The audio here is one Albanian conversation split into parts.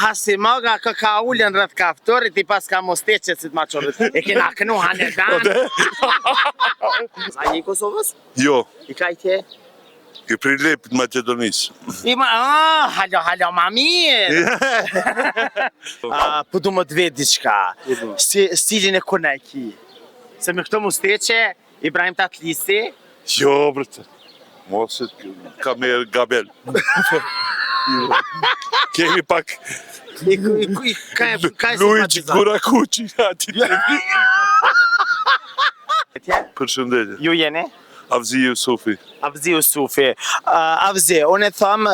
Hasi maga ka ullën rrët kaftorit, I pas ka mosteqet si të maqorit. E kena kënu hanë e danë. A je I Kosovës? Jo, I ka I tje? I Prilep të Macedonisë. Halo, ma mirë. Po du më të vetë diçka. Stilin e kuna e ki. Se me këto mosteqe, Ibrahim Tatlisti. Jo, brëtë. Mos ka me gabel. Kemi pak Luigi Kurakuqi ati të Përshëndetje. Ju jeni? Avzi Jusufi. Avzi Jusufi. Avzi, unë e thëmë,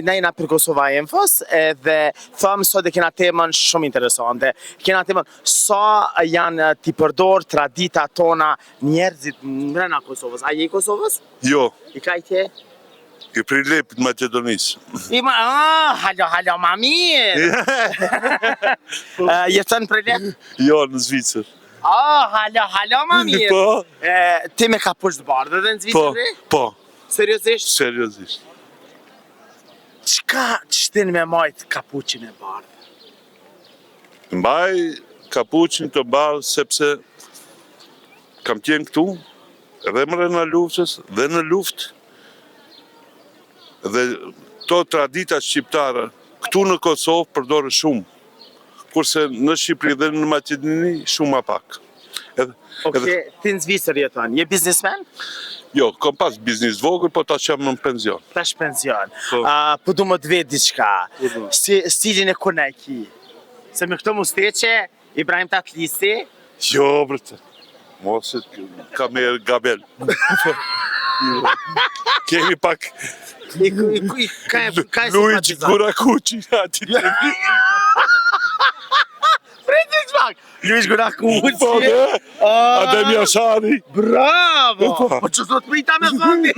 na jena për Kosova Infos, edhe thëmë sot e kena temën shumë interesante. Kena temën, sa janë t'i përdor tradita tona njerëzit mbrana Kosovës. A je I Kosovës? Jo, I ka I tje? I Prilep të Macedonisë. Halo, ma mirë. Jetën Prilep? Jo, në Zvicër. Halo, ma mirë. Po. Ti me kapuç të bardhë edhe në Zvicër? Po. Seriozisht? Seriozisht. Qka qëtin me majtë kapuqin e bardhë? Mbaj kapuqin të bardhë sepse kam qenë këtu edhe më rrëna luftës dhe në luftë dhe to tradita shqiptare këtu në Kosovë përdore shumë, kurse në Shqipëri dhe në Maqedoni shumë ma pak. Ti në Zvicër jeton, je biznismen? Jo, kom pas biznis vogël, po ta qem në penzion. Tash penzion. Po du më të vetë diçka. Stilin e kuna e ki. Se me këto mosteqe, Ibrahim Tatlisti. Jo, brëtë. Mos ka me gabel. Kemi pak Luigi Kurakuqi ati të Prejtë çmak. Luigi Kurakuqi. Po, Adem Jashari. Bravo! Po që sot prita me thondi?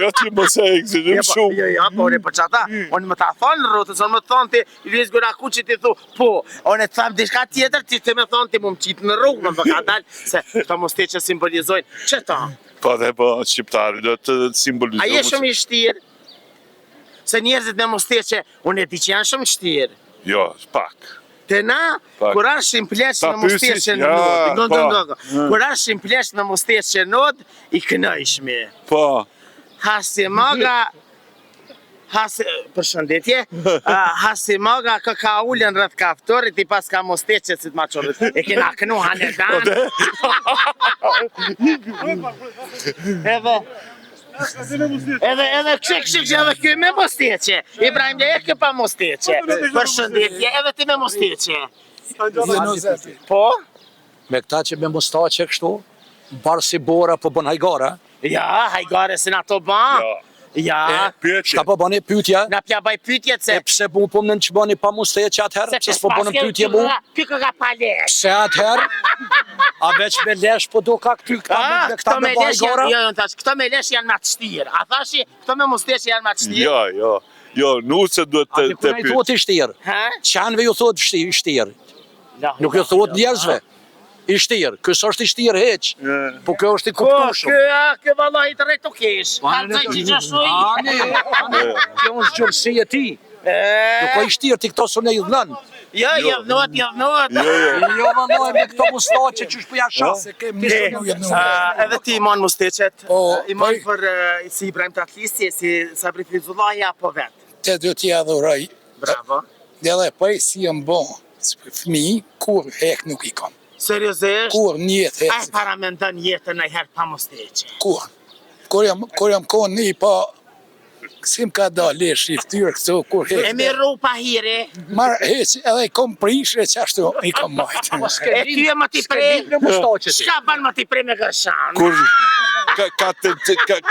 Jo ti më se egzirim shumë. Jo, po, po që ata, unë më ta thonë në rotës, unë më thonë ti, Luigi Kurakuqi ti thu, po, unë e të thamë dishka tjetër, ti të me thonë ti mu më qitë në rrugë, më ka dalë, se këto mosteqe simbolizojnë, që ta? Po dhe po, shqiptari do të simbolizojnë. A je shumë I shtirë? Se njerëzit me mosteqe, unë e di që janë shumë shtirë. Jo, pak. Te na, kur ashim plesh me mosteqe në nodë, kur ashim plesh me mosteqe në nodë, I kënojshmi. Po. Hasi maga, përshëndetje, hasi maga ka ullën rrët kaftorit, I pas ka mosteqe si të maqorit. E kena kënu hanë e danë. Edhe këshik edhe kjo me mosteqe. Ibrahim dhe e kjo pa mosteqe. Përshëndetje, edhe ti me mosteqe. Po? Me këta që me mosteqe kështu, barë si bora po bën hajgara. Ja, hajgare si na to ban. Ja. Shka po bëni pytja? Na pja baj pytjet se... E pse po në që bëni pa mosteqe atëherë? Pse s'po bënëm pytje mu? Kjo ka pa lesh. Pse atëherë? A veç me lesh po do ka këty këta me bajgora? Jo, këto me lesh janë ma të shtirë. A thashi, këto me mosteqe janë ma të shtirë? Jo, nuk se duhet të pytë. A të kuna I thot I shtirë? Qanve ju thot I shtirë? Nuk ju thot njerëzve? I shtirë, kësë është I shtirë heq, po kjo është I kuptushëm. Kjo valla I të rejtë kesh. Kjo është gjërësi e ti. Nuk o I shtirë ti këto së ne I dhënë. Jo, jevnot. Jo, vëlloj, me këto musteqe që shpëja shasë. Edhe ti I manë musteqet, I manë për si Ibrahim Tatlisti, si Sabri Fizullahi, apo vetë? Te do t'ja dhuroj. Bravo. Dhe dhe prej si jam bo, fëmi, kur hek nuk I kam. Seriozisht? Kur njët hek. A paramendon jetën e herë pa mosteqe? Kur? Kur jam konë një pa, si më ka da lesh I ftyrë këto, kur hek. E mi ru pa hire? Marë hec edhe I kom prishre që ashtu I kom majtë. E ty e më t'i prej? Shka ban më t'i prej me gërshan?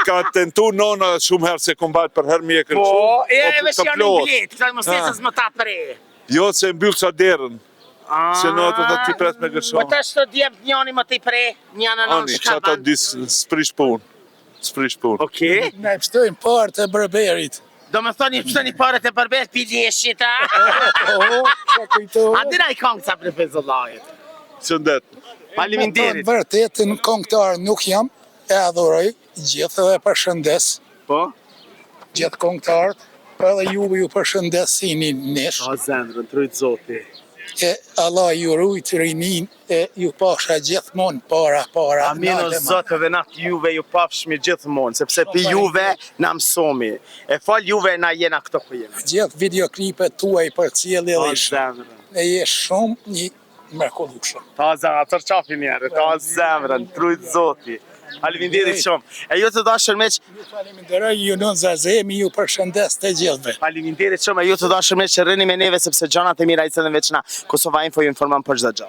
Ka tentu nona shumë herë se kom bajt për herë mjekën shumë. Po, e vesh janë në bletë, këta mosteqës më ta prej. Jo, se mbyllë sa derën. Se në ato të t'i pret me gërshan. Po të shtë djebë njani më t'i prej, njana në Ani, që shka ato ban? disë sprish pun. Sprish pun. Okej. Ne pështojnë parë të berberit. Do me thoni pësoni parët e përbet pi gjeshit, a? A dira I kongë ca për Fizullahit? Shëndet. Faleminderit. Vërtetën kongtar nuk jam, e adhuroj gjithë dhe përshëndes. Po? Gjithë kongtarët, Edhe juve ju përshëndesini nesh. Ka zemrën, trujt zoti. E Allah ju rujt rinin e ju pasha gjithmonë para. Amin o Zotë dhe na juve ju pafshmi gjithmonë, sepse pi juve na mësomi. E fal juve na jena këto ku jemi. Gjithë videoklipet tuaj për cilë Ka edhe zemrën. e je shumë një mrekullueshëm. Ta zemrën, tërë qafi njerë, ta zemrën, trujt zoti. Faleminderit shumë. E ju të dashur miq, Ju falenderoj, ju nën Zazemi, ju përshëndes të gjithëve. faleminderit shumë, e ju të dashur miq që rrini me neve sepse gjanat e mira i thënë veç na Kosova Info ju informon për çdo gjë.